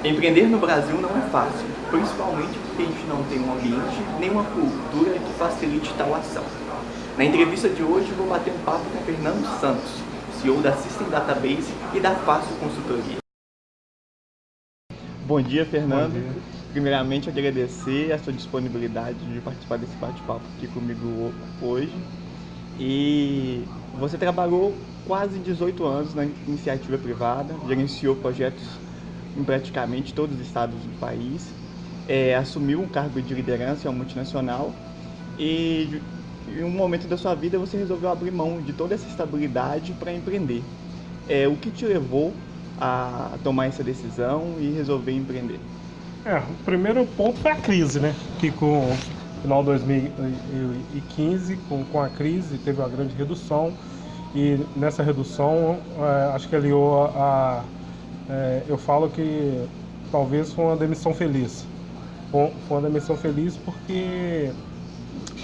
Empreender no Brasil não é fácil, principalmente porque a gente não tem um ambiente nem uma cultura que facilite tal ação. Na entrevista de hoje, vou bater um papo com Fernando Santos, CEO da System Database e da Fácil Consultoria. Bom dia, Fernando. Bom dia. Primeiramente, agradecer a sua disponibilidade de participar desse bate-papo aqui comigo hoje. E você trabalhou quase 18 anos na iniciativa privada, gerenciou projetos em praticamente todos os estados do país, assumiu um cargo de liderança em uma multinacional e em um momento da sua vida você resolveu abrir mão de toda essa estabilidade para empreender. O que te levou a tomar essa decisão e resolver empreender? O primeiro ponto foi a crise, né? Que com o final de 2015, com a crise, teve uma grande redução. E nessa redução, acho que aliou eu falo que talvez foi uma demissão feliz. Foi uma demissão feliz porque,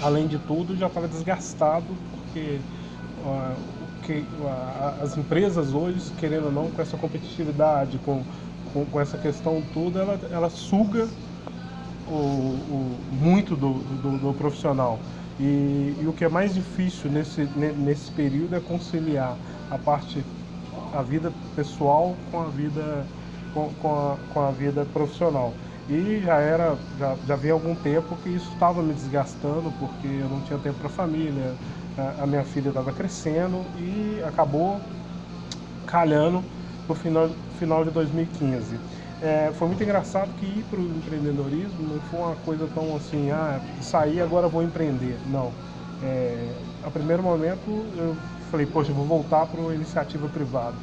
além de tudo, já estava desgastado, porque as empresas hoje, querendo ou não, com essa competitividade, com essa questão toda, ela suga muito do profissional. E o que é mais difícil nesse período é conciliar a vida pessoal com a vida profissional. E já havia algum tempo que isso estava me desgastando, porque eu não tinha tempo para a família, a minha filha estava crescendo e acabou calhando no final de 2015. Foi muito engraçado que ir para o empreendedorismo não foi uma coisa tão assim, saí agora vou empreender. Não. A primeiro momento eu falei, poxa, eu vou voltar para uma iniciativa privada,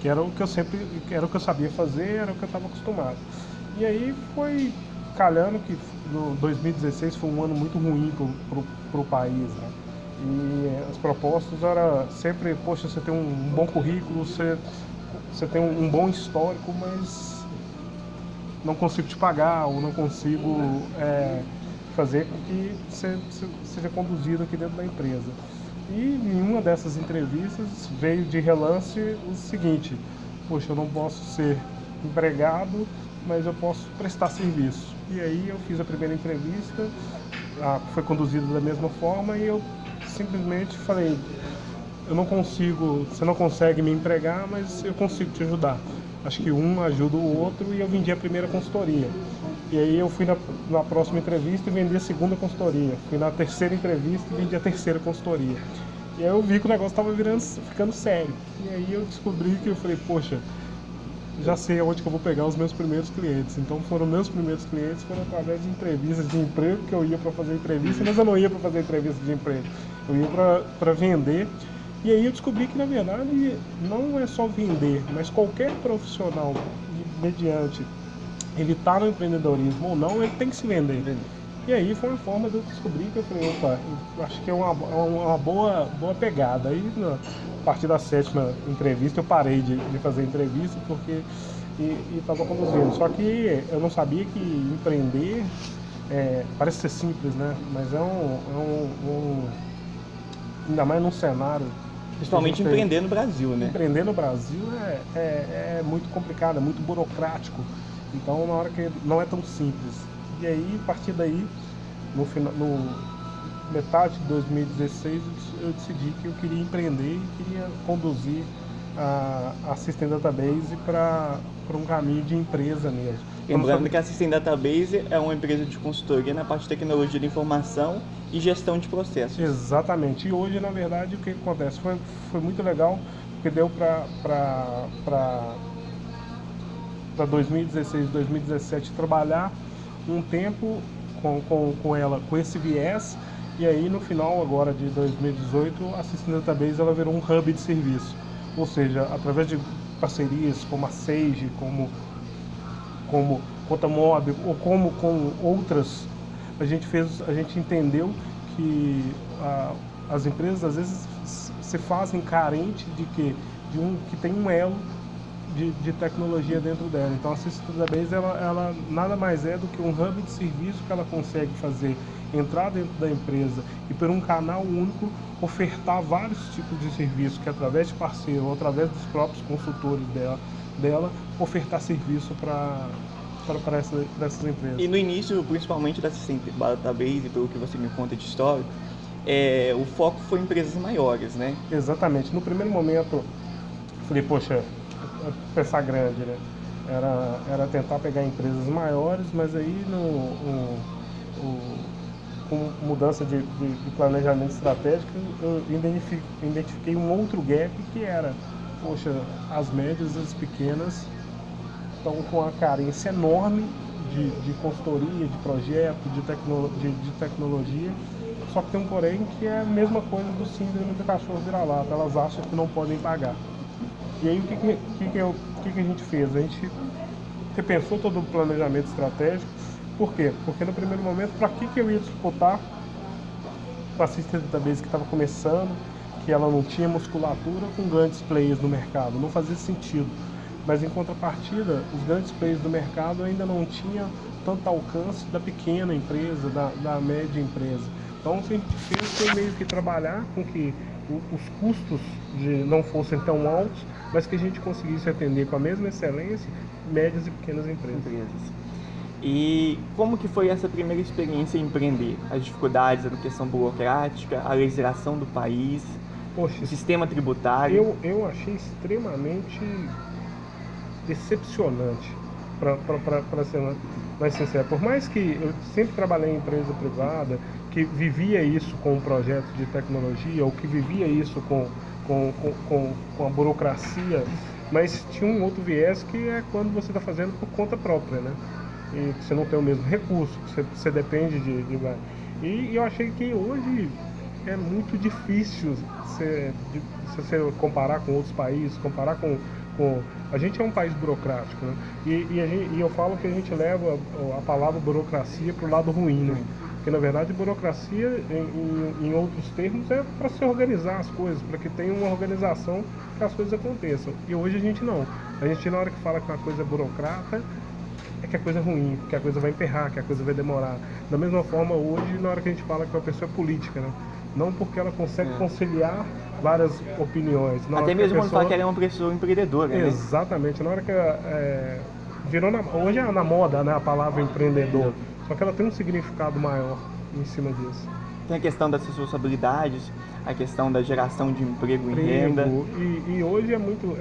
que era o que eu sabia fazer, era o que eu estava acostumado. E aí foi calhando que 2016 foi um ano muito ruim para o país, né? E as propostas eram sempre, poxa, você tem um bom currículo, você tem um bom histórico, mas não consigo te pagar, ou não consigo fazer com que você seja conduzido aqui dentro da empresa. E em uma dessas entrevistas veio de relance o seguinte, poxa, eu não posso ser empregado, mas eu posso prestar serviço. E aí eu fiz a primeira entrevista, foi conduzida da mesma forma, e eu simplesmente falei, você não consegue me empregar, mas eu consigo te ajudar. Acho que um ajuda o outro, e eu vendi a primeira consultoria. E aí eu fui na próxima entrevista e vendi a segunda consultoria. Fui na terceira entrevista e vendi a terceira consultoria. E aí eu vi que o negócio estava ficando sério. E aí eu descobri que eu falei, poxa, já sei aonde que eu vou pegar os meus primeiros clientes. Então meus primeiros clientes foram através de entrevistas de emprego, que eu ia para fazer entrevista, mas eu não ia para fazer entrevista de emprego. Eu ia para vender. E aí eu descobri que, na verdade, não é só vender, mas qualquer profissional, mediante ele tá no empreendedorismo ou não, ele tem que se vender. E aí foi uma forma de eu descobrir que eu falei, opa, eu acho que é uma boa pegada. Aí, a partir da sétima entrevista, eu parei de fazer entrevista porque estava conduzindo. Só que eu não sabia que empreender parece ser simples, né? Mas ainda mais num cenário... Principalmente empreender no Brasil, né? Empreender no Brasil é muito complicado, é muito burocrático. Então, na hora que não é tão simples. E aí, a partir daí, no metade de 2016, eu decidi que eu queria empreender e queria conduzir a System Database para um caminho de empresa mesmo. Lembrando que a System Database é uma empresa de consultoria na parte de tecnologia da informação e gestão de processos. Exatamente. E hoje, na verdade, o que acontece? Foi muito legal, porque deu para 2016, 2017 trabalhar um tempo com ela, com esse viés, e aí no final agora de 2018 a System Database ela virou um hub de serviço, ou seja, através de parcerias como a Sage, como Cotamob ou como com outras, a gente entendeu que as empresas às vezes se fazem carente que tem um elo de tecnologia dentro dela. Então a System Database ela nada mais é do que um hub de serviço que ela consegue entrar dentro da empresa e por um canal único ofertar vários tipos de serviços que através de parceiro ou através dos próprios consultores dela ofertar serviço para para essas empresas. E no início, principalmente da Assistente Database, pelo que você me conta de história, o foco foi em empresas maiores, né? Exatamente. No primeiro momento, falei, poxa, pensar grande, né? Era tentar pegar empresas maiores, mas aí com mudança de planejamento estratégico, eu identifiquei um outro gap que era, poxa, as médias e as pequenas estão com uma carência enorme de consultoria, de projeto, de tecnologia, só que tem um porém que é a mesma coisa do síndrome do cachorro vira-lata, elas acham que não podem pagar. E aí o que a gente fez? A gente repensou todo o planejamento estratégico. Por quê? Porque no primeiro momento, para que eu ia disputar com a Assistente Database que estava começando, que ela não tinha musculatura, com grandes players no mercado? Não fazia sentido. Mas em contrapartida, os grandes players do mercado ainda não tinham tanto alcance da pequena empresa, da média empresa. Então o que a gente fez foi meio que trabalhar com que os custos não fossem tão altos, mas que a gente conseguisse atender com a mesma excelência médias e pequenas empresas. E como que foi essa primeira experiência em empreender? As dificuldades, a questão burocrática, a legislação do país, Poxa, o sistema tributário? Eu achei extremamente decepcionante, para ser mais sincero. Por mais que eu sempre trabalhei em empresa privada, que vivia isso com um projeto de tecnologia, ou que vivia isso com a burocracia, mas tinha um outro viés que é quando você está fazendo por conta própria, né? E que você não tem o mesmo recurso, que você depende de. E eu achei que hoje é muito difícil se você comparar com outros países, comparar com... A gente é um país burocrático, né? E eu falo que a gente leva a palavra burocracia para o lado ruim, né? Porque na verdade burocracia, em outros termos, é para se organizar as coisas, para que tenha uma organização que as coisas aconteçam. E hoje a gente não. A gente, na hora que fala que uma coisa é burocrata, é que a coisa é ruim, que a coisa vai emperrar, que a coisa vai demorar. Da mesma forma, hoje, na hora que a gente fala que uma pessoa é política, né? Não porque ela consegue conciliar várias opiniões. Até mesmo quando fala que ela é uma pessoa empreendedora, né? Exatamente. Na hora que hoje é na moda, né, a palavra empreendedor. Só que ela tem um significado maior em cima disso. Tem a questão das responsabilidades, a questão da geração de emprego e renda. E hoje é muito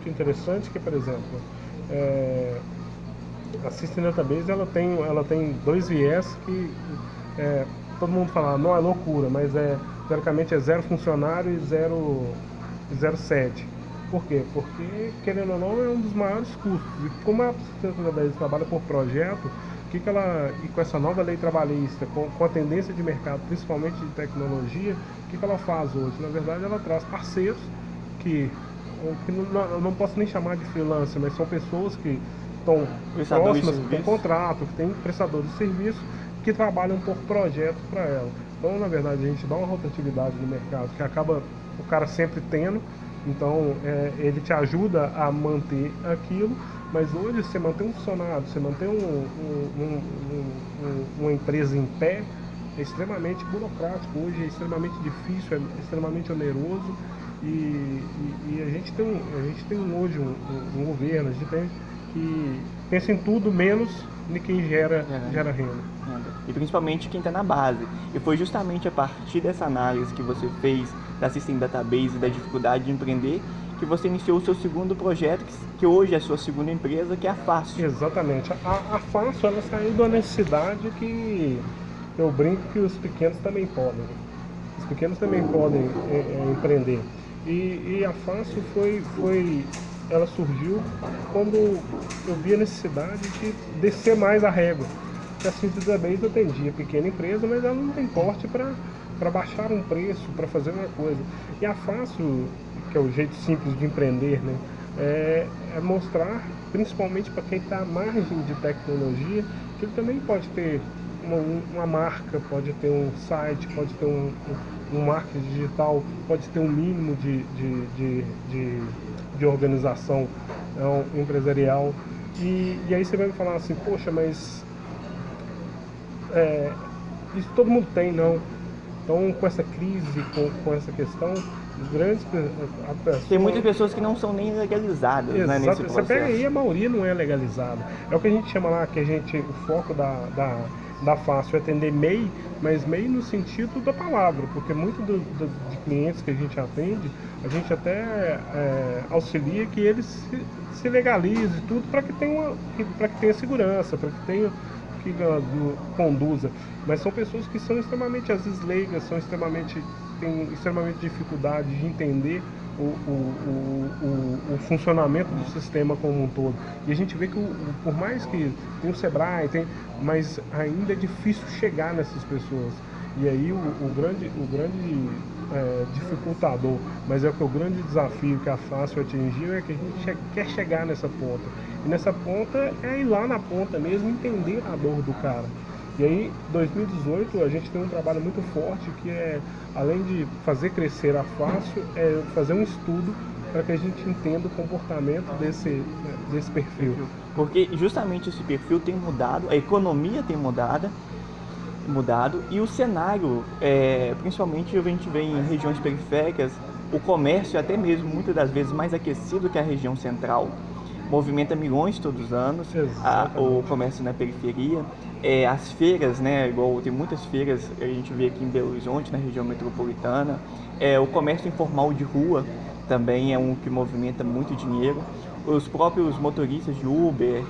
interessante que, por exemplo, a Assistente Database ela tem dois viés que todo mundo fala, não é loucura, mas teoricamente é 0 funcionário e zero sede. Por quê? Porque, querendo ou não, é um dos maiores custos. E como a Assistente Database trabalha por projeto, e com essa nova lei trabalhista, com a tendência de mercado, principalmente de tecnologia, o que ela faz hoje? Na verdade, ela traz parceiros que eu não posso nem chamar de freelancer, mas são pessoas que estão próximas, que têm contrato, que têm prestadores de serviço, que trabalham por projeto para ela. Então, na verdade, a gente dá uma rotatividade no mercado, que acaba o cara sempre tendo, então ele te ajuda a manter aquilo, mas hoje você manter um funcionário, você manter uma empresa em pé, é extremamente burocrático, hoje é extremamente difícil, é extremamente oneroso, e a gente tem hoje um governo, a gente tem que pensa em tudo menos de quem gera renda. E principalmente quem está na base. E foi justamente a partir dessa análise que você fez da Assistente Database e da dificuldade de empreender que você iniciou o seu segundo projeto, que hoje é a sua segunda empresa, que é a Fácil. Exatamente. A Fácil, ela saiu da necessidade que eu brinco que os pequenos também podem. Os pequenos também podem empreender. E a Fácil ela surgiu quando eu vi a necessidade de descer mais a régua. Porque a Assistente Database atendia pequena empresa, mas ela não tem porte para baixar um preço, para fazer uma coisa. E a Fácil, que é o jeito simples de empreender, né, é mostrar, principalmente para quem está à margem de tecnologia, que ele também pode ter uma marca, pode ter um site, pode ter um marketing digital, pode ter um mínimo de organização empresarial. E aí você vai me falar assim, poxa, mas isso todo mundo tem, não? Então, com essa crise, com essa questão, grandes Tem muitas pessoas que não são nem legalizadas, né, nesse Exato. processo. Você pega aí, a maioria não é legalizada. É o que a gente chama lá, o foco da Fácil é atender MEI, mas MEI no sentido da palavra, porque muito de clientes que a gente atende, a gente até auxilia que eles se legalizem tudo para que tenha segurança, para que tenha que conduza. Mas são pessoas que são extremamente, às vezes, leigas, têm extremamente dificuldade de entender o funcionamento do sistema como um todo. E a gente vê que, por mais que tem o Sebrae, mas ainda é difícil chegar nessas pessoas. E aí o grande dificultador, mas é que o grande desafio que a Fácil atingiu é que a gente quer chegar nessa ponta. E nessa ponta é ir lá na ponta mesmo, entender a dor do cara. E aí, 2018, a gente tem um trabalho muito forte que é, além de fazer crescer a Fácil, é fazer um estudo para que a gente entenda o comportamento desse perfil. Porque justamente esse perfil tem mudado, a economia tem mudado e o cenário, principalmente a gente vê em regiões periféricas, o comércio até mesmo muitas das vezes mais aquecido que a região central, movimenta milhões todos os anos, o comércio na periferia, as feiras, né, igual tem muitas feiras, a gente vê aqui em Belo Horizonte, na região metropolitana, o comércio informal de rua também é um que movimenta muito dinheiro, os próprios motoristas de Uber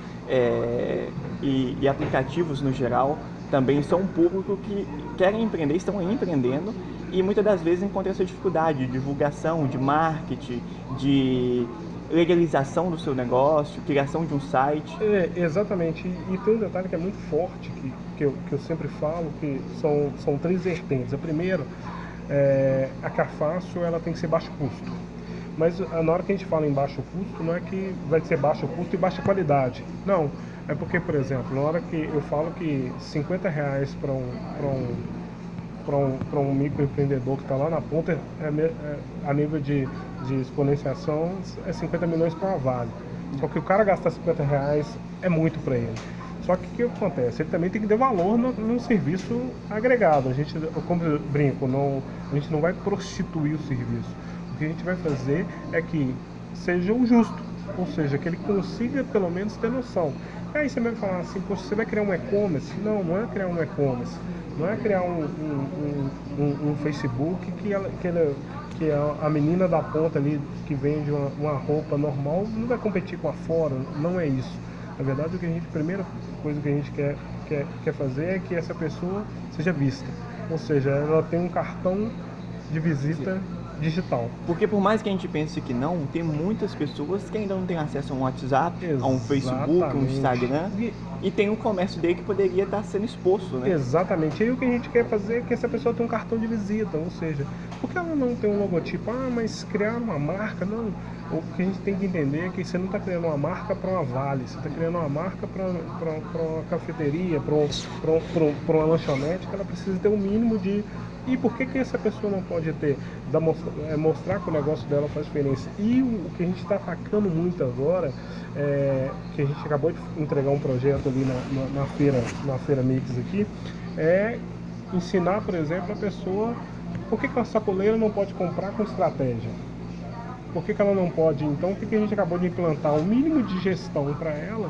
e aplicativos no geral também são um público que querem empreender, estão aí empreendendo e muitas das vezes encontram essa dificuldade de divulgação, de marketing, de legalização do seu negócio, criação de um site. Exatamente, e tem um detalhe que é muito forte, que eu sempre falo, que são três vertentes. A primeira a que a Fácil ela tem que ser baixo custo. Mas na hora que a gente fala em baixo custo, não é que vai ser baixo custo e baixa qualidade. Não, é porque, por exemplo, na hora que eu falo que R$50 para um microempreendedor que está lá na ponta, a nível de exponenciação, é 50 milhões para uma Vale. Só que o cara gastar R$50 é muito para ele. Só que o que acontece? Ele também tem que ter valor no serviço agregado. Eu como eu brinco, a gente não vai prostituir o serviço. O que a gente vai fazer é que seja o justo, ou seja, que ele consiga pelo menos ter noção. E aí você vai falar assim, poxa, você vai criar um e-commerce? Não é criar um e-commerce. Não é criar um Facebook que a menina da ponta ali que vende uma roupa normal não vai competir com a fora, não é isso. Na verdade, a primeira coisa que a gente quer fazer é que essa pessoa seja vista. Ou seja, ela tem um cartão de visita digital. Porque por mais que a gente pense que não, tem muitas pessoas que ainda não têm acesso a um WhatsApp, a um Facebook, a um Instagram, e tem um comércio dele que poderia estar sendo exposto, né? Exatamente. E aí o que a gente quer fazer é que essa pessoa tenha um cartão de visita, ou seja, por que ela não tem um logotipo? Mas criar uma marca, não. O que a gente tem que entender é que você não está criando uma marca para uma Vale, você está criando uma marca para uma cafeteria, para uma lanchonete, que ela precisa ter um mínimo de... E por que essa pessoa não pode ter? Mostrar que o negócio dela faz diferença. E o que a gente está atacando muito agora, que a gente acabou de entregar um projeto ali na feira Mix aqui, é ensinar, por exemplo, a pessoa por que a sacoleira não pode comprar com estratégia. Por que ela não pode? Então, o que a gente acabou de implantar? Um mínimo de gestão para ela,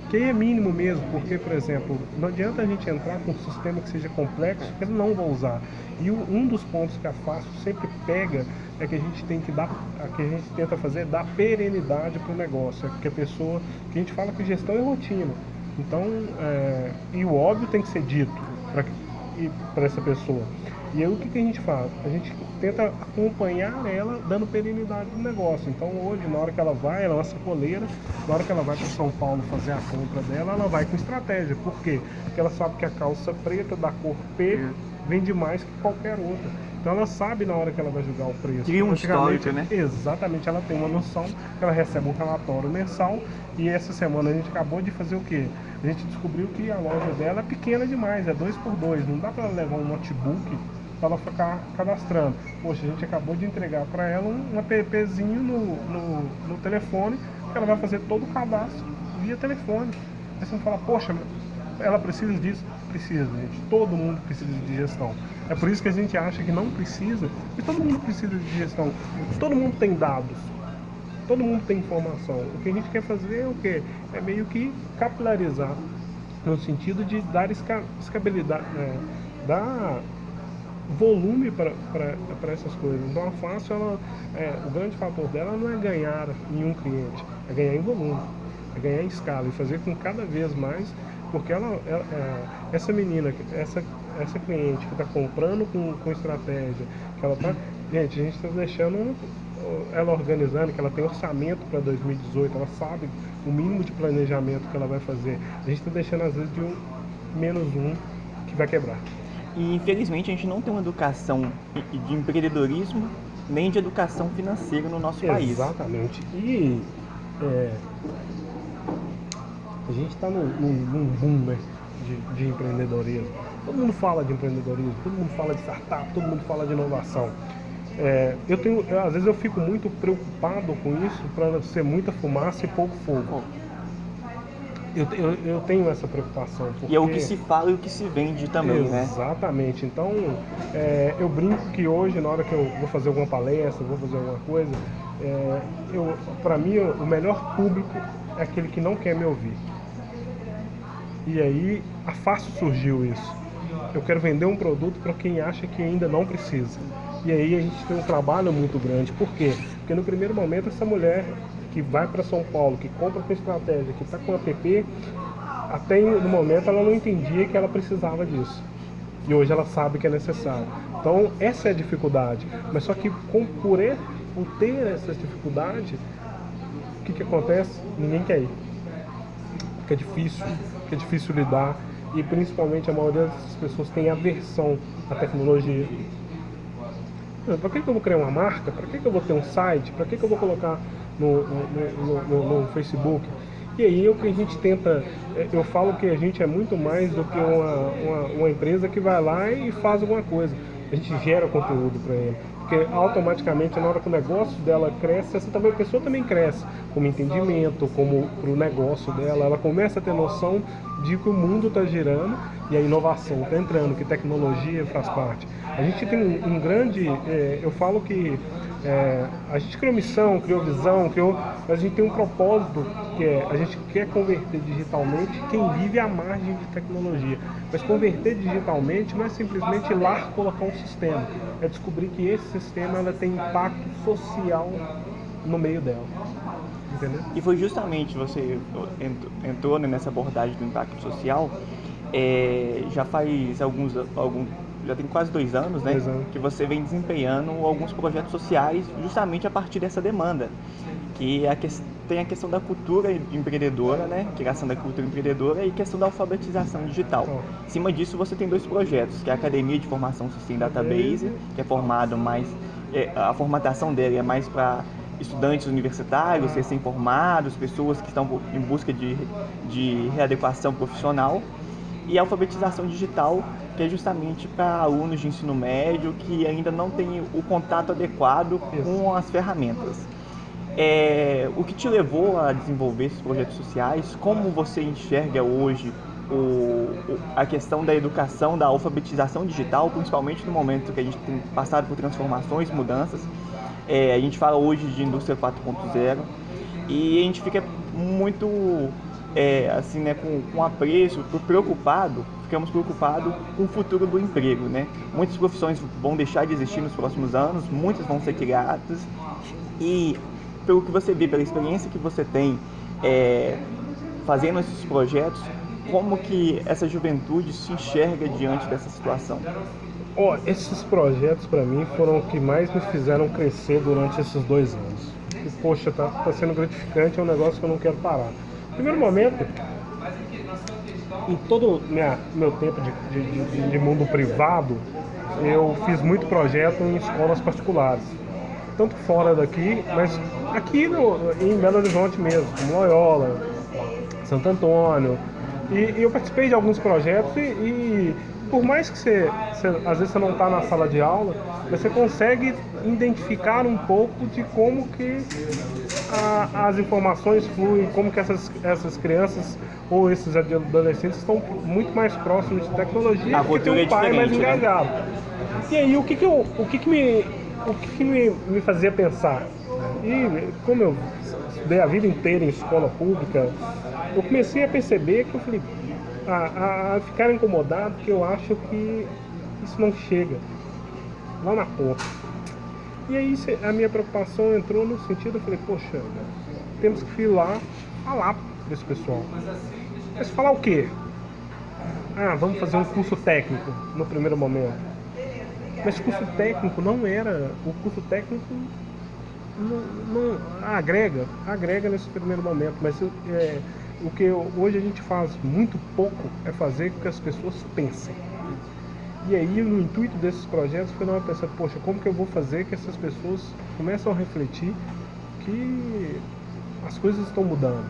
que é mínimo mesmo, porque, por exemplo, não adianta a gente entrar com um sistema que seja complexo, que ele não vai usar. E um dos pontos que a Fácil sempre pega é que a gente tem que que a gente tenta fazer é dar perenidade para o negócio, que a pessoa, que a gente fala que gestão é rotina. Então, e o óbvio tem que ser dito para essa pessoa. E aí o que a gente faz? A gente tenta acompanhar ela dando perenidade no negócio. Então hoje, na hora que ela vai, ela é uma sacoleira, na hora que ela vai para São Paulo fazer a compra dela, ela vai com estratégia. Por quê? Porque ela sabe que a calça preta da cor P vende mais que qualquer outra. Então ela sabe na hora que ela vai julgar o preço. Cria um histórico, né? Exatamente, ela tem uma noção que ela recebe um relatório mensal e essa semana a gente acabou de fazer o quê? A gente descobriu que a loja dela é pequena demais, é 2x2, não dá para ela levar um notebook para ela ficar cadastrando. Poxa, a gente acabou de entregar para ela um appzinho no telefone, que ela vai fazer todo o cadastro via telefone. Aí você fala, poxa, ela precisa disso? Precisa, gente. Todo mundo precisa de gestão. É por isso que a gente acha que não precisa, e todo mundo precisa de gestão. Todo mundo tem dados. Todo mundo tem informação. O que a gente quer fazer é o quê? É meio que capilarizar, no sentido de dar escabilidade, dar volume para essas coisas. Então a Fácil, o grande fator dela não é ganhar em um cliente, é ganhar em volume, é ganhar em escala e fazer com cada vez mais, porque essa menina, essa cliente que está comprando com estratégia, que ela tá, gente, a gente está deixando ela organizando, que ela tem orçamento para 2018, ela sabe o mínimo de planejamento que ela vai fazer. A gente está deixando às vezes de -1 que vai quebrar. E infelizmente a gente não tem uma educação de empreendedorismo nem de educação financeira no nosso país. Exatamente. E a gente está num boom, né, de empreendedorismo. Todo mundo fala de empreendedorismo, todo mundo fala de startup, todo mundo fala de inovação. Às vezes eu fico muito preocupado com isso, para ser muita fumaça e pouco fogo. Eu tenho essa preocupação. Porque... E é o que se fala e o que se vende também, né? Exatamente. Então, eu brinco que hoje, na hora que eu vou fazer alguma palestra, vou fazer alguma coisa, para mim, o melhor público é aquele que não quer me ouvir. E aí, a Fácil surgiu isso. Eu quero vender um produto para quem acha que ainda não precisa. E aí a gente tem um trabalho muito grande. Por quê? Porque no primeiro momento essa mulher que vai para São Paulo, que compra com estratégia, que está com app, até no momento ela não entendia que ela precisava disso. E hoje ela sabe que é necessário. Então essa é a dificuldade. Mas só que por ter essa dificuldade, o que acontece? Ninguém quer ir. Porque é difícil lidar. E principalmente a maioria das pessoas tem aversão à tecnologia. Para que eu vou criar uma marca? Para que eu vou ter um site? Para que eu vou colocar no Facebook? E aí o que a gente tenta, eu falo que a gente é muito mais do que uma empresa que vai lá e faz alguma coisa. A gente gera conteúdo para ele. Porque automaticamente, na hora que o negócio dela cresce, a pessoa também cresce, como entendimento, como pro negócio dela, ela começa a ter noção de que o mundo está girando e a inovação está entrando, que tecnologia faz parte. A gente tem um grande, eu falo que a gente criou missão, criou visão, mas a gente tem um propósito, que a gente quer converter digitalmente quem vive à margem de tecnologia. Mas converter digitalmente não é simplesmente ir lá colocar um sistema, é descobrir que esse sistema ela tem impacto social no meio dela. Entendeu? E foi justamente, você entrou nessa abordagem do impacto social, já faz já tem quase 2 anos, né? 2 anos. Que você vem desempenhando alguns projetos sociais justamente a partir dessa demanda, que tem a questão da cultura empreendedora, né? Criação da cultura empreendedora e questão da alfabetização digital. Em cima disso você tem 2 projetos, que é a Academia de Formação System Database, que é formado mais, a formatação dele é mais para estudantes universitários, recém-formados, pessoas que estão em busca de readequação profissional, e a alfabetização digital, que é justamente para alunos de ensino médio que ainda não têm o contato adequado com as ferramentas. O que te levou a desenvolver esses projetos sociais? Como você enxerga hoje a questão da educação, da alfabetização digital, principalmente no momento que a gente tem passado por transformações, mudanças? A gente fala hoje de indústria 4.0 e a gente fica muito assim, né, com apreço, ficamos preocupados com o futuro do emprego, né? Muitas profissões vão deixar de existir nos próximos anos, muitas vão ser criadas, e pelo que você vê, pela experiência que você tem fazendo esses projetos, como que essa juventude se enxerga diante dessa situação? Esses projetos para mim foram o que mais me fizeram crescer durante esses 2 anos. E poxa, tá sendo gratificante, é um negócio que eu não quero parar. No primeiro momento, em todo meu tempo de mundo privado, eu fiz muito projeto em escolas particulares. Tanto fora daqui, mas aqui em Belo Horizonte mesmo, como Loyola, Santo Antônio. E eu participei de alguns projetos e por mais que às vezes você não está na sala de aula, você consegue identificar um pouco de como que as informações fluem, como que essas crianças ou esses adolescentes estão muito mais próximos de tecnologia, A porque tem cultura um pai é mais diferente, né? engajado. E aí, o que me fazia pensar? E como eu estudei a vida inteira em escola pública, eu comecei a perceber que eu falei, a ficar incomodado, que eu acho que isso não chega lá na ponta. E aí a minha preocupação entrou no sentido, eu falei, poxa, temos que ir lá falar para esse pessoal. Mas falar o quê? Ah, vamos fazer um curso técnico no primeiro momento. Mas curso técnico não era, o curso técnico não agrega nesse primeiro momento, mas o que hoje a gente faz muito pouco é fazer com que as pessoas pensem. E aí, no intuito desses projetos, foi uma pensar, poxa, como que eu vou fazer que essas pessoas começam a refletir que as coisas estão mudando.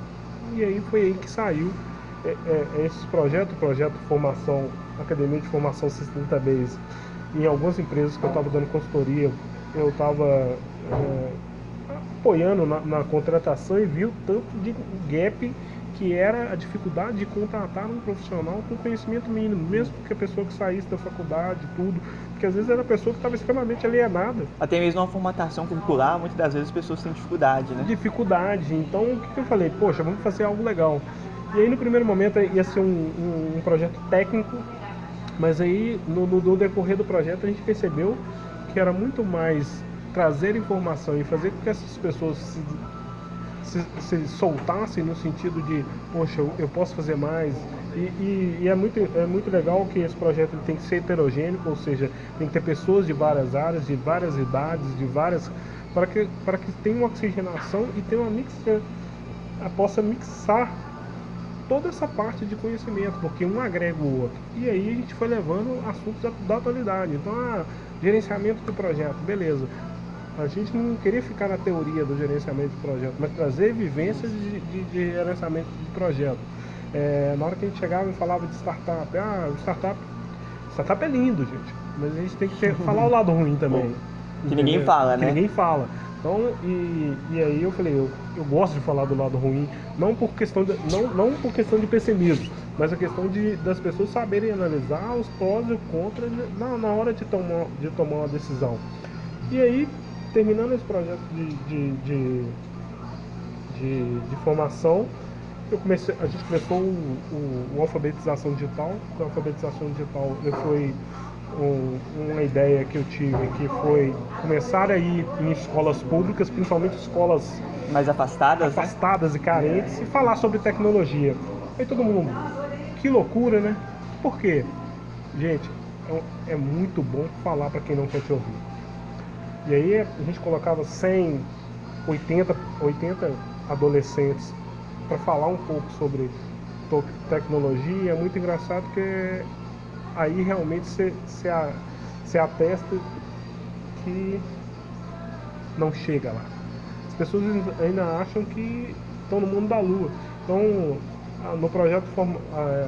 E aí foi aí que saiu esse projeto, o projeto Formação, Academia de Formação Sustenta Base. Em algumas empresas que eu estava dando consultoria, eu estava apoiando na contratação e vi o tanto de gap que era a dificuldade de contratar um profissional com conhecimento mínimo, mesmo que a pessoa que saísse da faculdade, tudo, porque às vezes era a pessoa que estava extremamente alienada. Até mesmo uma formatação curricular, muitas das vezes as pessoas têm dificuldade, né? Dificuldade. Então, o que eu falei? Poxa, vamos fazer algo legal. E aí, no primeiro momento, ia ser um projeto técnico, mas aí, no decorrer do projeto, a gente percebeu que era muito mais trazer informação e fazer com que essas pessoas se soltassem no sentido de, poxa, eu posso fazer mais. E é muito legal que esse projeto ele tem que ser heterogêneo, ou seja, tem que ter pessoas de várias áreas, de várias idades, para que tenha uma oxigenação e tenha possa mixar toda essa parte de conhecimento, porque um agrega o outro. E aí a gente foi levando assuntos da atualidade. Então, gerenciamento do projeto, beleza. A gente não queria ficar na teoria do gerenciamento de projeto, mas trazer vivências de gerenciamento de projeto. Na hora que a gente chegava e falava de startup, startup é lindo, gente, mas a gente tem que falar o lado ruim também. Que ninguém fala, né? Que ninguém fala. Então, e aí eu falei, eu gosto de falar do lado ruim, não por questão de pessimismo, mas a questão das pessoas saberem analisar os prós e os contras na hora de tomar uma decisão. E aí, terminando esse projeto de formação, a gente começou o alfabetização digital. A alfabetização digital foi uma ideia que eu tive, que foi começar a ir em escolas públicas, principalmente escolas mais afastadas e carentes, e falar sobre tecnologia. Aí todo mundo, que loucura, né? Por quê? Gente, é muito bom falar para quem não quer te ouvir. E aí a gente colocava 100, 80 adolescentes para falar um pouco sobre tecnologia. É muito engraçado porque aí realmente você atesta que não chega lá. As pessoas ainda acham que estão no mundo da lua. Então, no projeto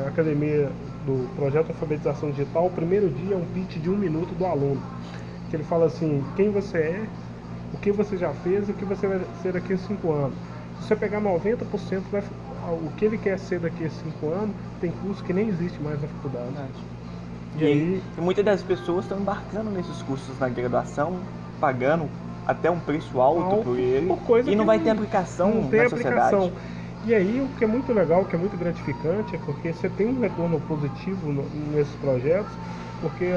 Academia do Projeto Alfabetização Digital, o primeiro dia é um pitch de 1 minuto do aluno. Que ele fala assim, quem você é, o que você já fez e o que você vai ser daqui a 5 anos. Se você pegar 90%, o que ele quer ser daqui a 5 anos, tem curso que nem existe mais na faculdade. E muitas das pessoas estão embarcando nesses cursos na graduação, pagando até um preço alto por ele, e não vai ter aplicação na sociedade. E aí o que é muito legal, o que é muito gratificante, é porque você tem um retorno positivo nesses projetos, porque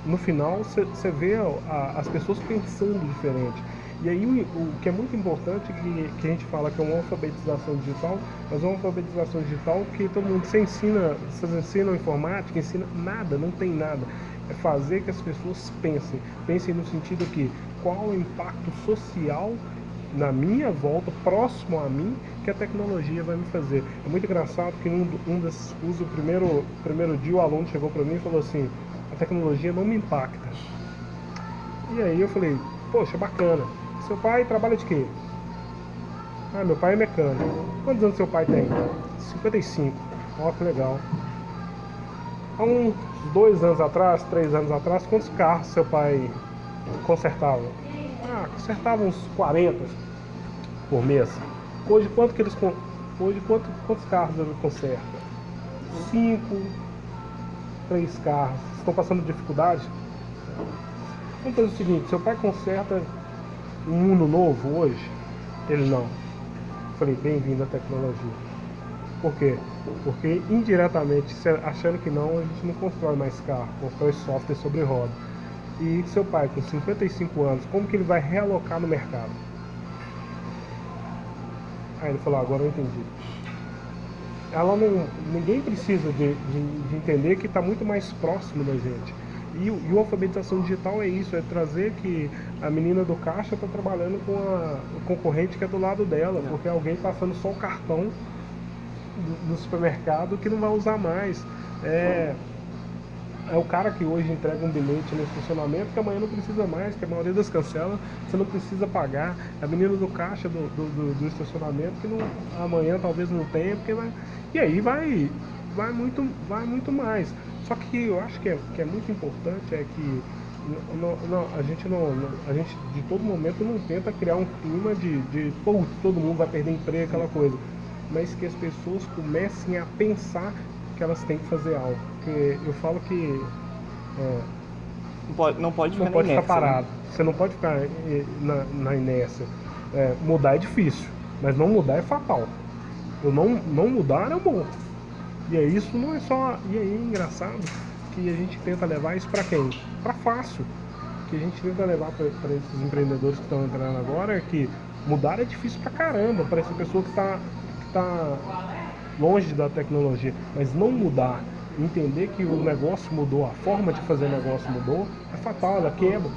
no final você vê as pessoas pensando diferente. E aí o que é muito importante, que a gente fala que é uma alfabetização digital, mas é uma alfabetização digital que todo mundo, vocês ensinam informática, ensina nada, não tem nada. É fazer que as pessoas pensem no sentido que qual o impacto social na minha volta, próximo a mim, que a tecnologia vai me fazer. É muito engraçado que um desses cursos, o primeiro dia o aluno chegou para mim e falou assim, a tecnologia não me impacta. E aí eu falei, poxa, bacana. Seu pai trabalha de quê? Meu pai é mecânico. Quantos anos seu pai tem? 55. Ó, que legal. Há uns 2 anos atrás, 3 anos atrás, quantos carros seu pai consertava? Consertava uns 40 por mês. Hoje, quantos carros ele conserta? 5, 3 carros. Estão passando dificuldade? Vamos fazer o seguinte, seu pai conserta um Uno novo hoje? Ele não. Falei, bem-vindo à tecnologia. Por quê? Porque indiretamente, achando que não, a gente não constrói mais carro, constrói software sobre roda. E seu pai, com 55 anos, como que ele vai realocar no mercado? Aí ele falou, agora eu entendi. Ninguém precisa de entender que está muito mais próximo da gente. E a alfabetização digital é isso, é trazer que a menina do caixa está trabalhando com o concorrente que é do lado dela, porque alguém passando só o cartão no supermercado que não vai usar mais. É o cara que hoje entrega um bilhete no estacionamento que amanhã não precisa mais, que a maioria das cancelas você não precisa pagar. A menina do caixa do estacionamento que amanhã talvez não tenha, porque e aí vai muito mais. Só que eu acho que é muito importante é que a gente de todo momento não tenta criar um clima de todo mundo vai perder emprego, aquela coisa. Mas que as pessoas comecem a pensar que elas têm que fazer algo. Porque eu falo que não pode ficar parado. Né? Você não pode ficar na inércia. Mudar é difícil, mas não mudar é fatal. Eu não mudar é bom. E aí isso não é só... E aí é engraçado que a gente tenta levar isso para quem? Para fácil. Que a gente tenta levar para esses empreendedores que estão entrando agora é que mudar é difícil pra caramba, para essa pessoa que tá longe da tecnologia, mas não mudar, entender que o negócio mudou, a forma de fazer negócio mudou, é fatal, ela quebra.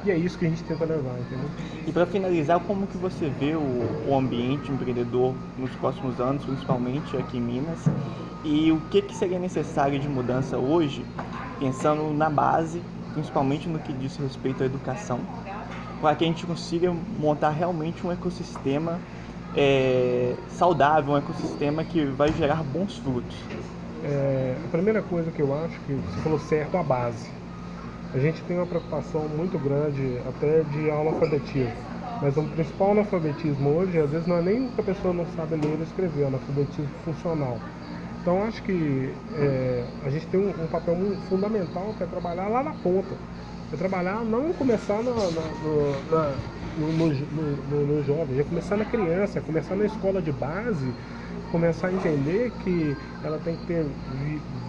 E é isso que a gente tenta levar, entendeu? E para finalizar, como que você vê o ambiente empreendedor nos próximos anos, principalmente aqui em Minas, e o que seria necessário de mudança hoje, pensando na base, principalmente no que diz respeito à educação, para que a gente consiga montar realmente um ecossistema saudável, um ecossistema que vai gerar bons frutos? A primeira coisa que eu acho que você falou certo, a base. A gente tem uma preocupação muito grande até de analfabetismo, mas o principal analfabetismo hoje, às vezes, não é nem que a pessoa não sabe ler ou escrever, é o analfabetismo funcional. Então acho que a gente tem um papel fundamental que é trabalhar lá na ponta. É trabalhar, não começar no jovem, é começar na criança, é começar na escola de base, começar a entender que ela tem que ter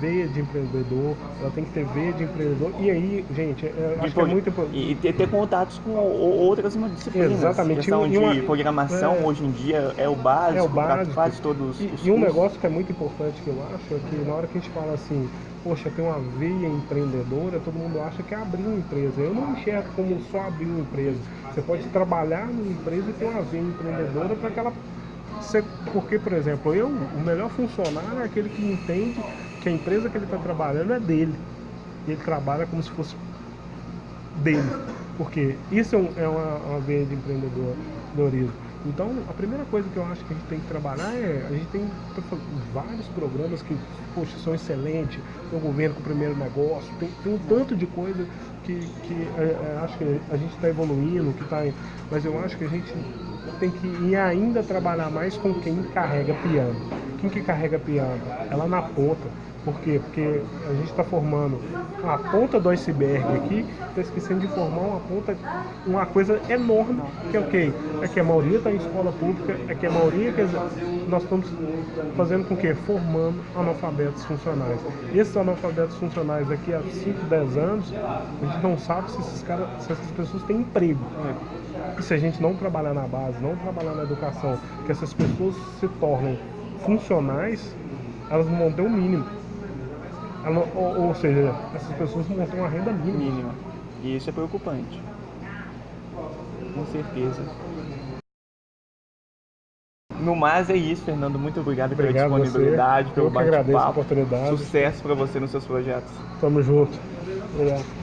veia de empreendedor, ela tem que ter veia de empreendedor, e aí, gente, acho que é muito importante. E ter contatos com outras disciplinas. Exatamente. Questão de programação, hoje em dia, é o básico para quase todos os cursos. E um negócio que é muito importante que eu acho é que na hora que a gente fala assim, poxa, tem uma veia empreendedora, todo mundo acha que é abrir uma empresa. Eu não enxergo como só abrir uma empresa. Você pode trabalhar numa empresa e ter uma veia empreendedora para que ela... Porque, por exemplo, o melhor funcionário é aquele que entende que a empresa que ele está trabalhando é dele. E ele trabalha como se fosse dele. Porque isso é uma veia de empreendedorismo. Então, a primeira coisa que eu acho que a gente tem que trabalhar a gente tem vários programas que, poxa, são excelentes. Tem o governo com o primeiro negócio, tem um tanto de coisa que acho que a gente está evoluindo, mas eu acho que a gente tem que ir ainda trabalhar mais com quem carrega piano. Quem que carrega piano? É lá na ponta. Por quê? Porque a gente está formando a ponta do iceberg aqui, está esquecendo de formar uma coisa enorme, que é o quê? É que a maioria está em escola pública, é que a maioria nós estamos fazendo com que? Formando analfabetos funcionais. Esses analfabetos funcionais daqui a 5, 10 anos, a gente não sabe se essas pessoas têm emprego. E se a gente não trabalhar na base, não trabalhar na educação, que essas pessoas se tornem funcionais, elas não vão ter o mínimo. Ou seja, essas pessoas não vão ter uma renda mínima. E isso é preocupante. Com certeza. No mais é isso, Fernando. Muito obrigado pela disponibilidade, pelo bate-papo. Oportunidade. Sucesso para você nos seus projetos. Tamo junto. Obrigado.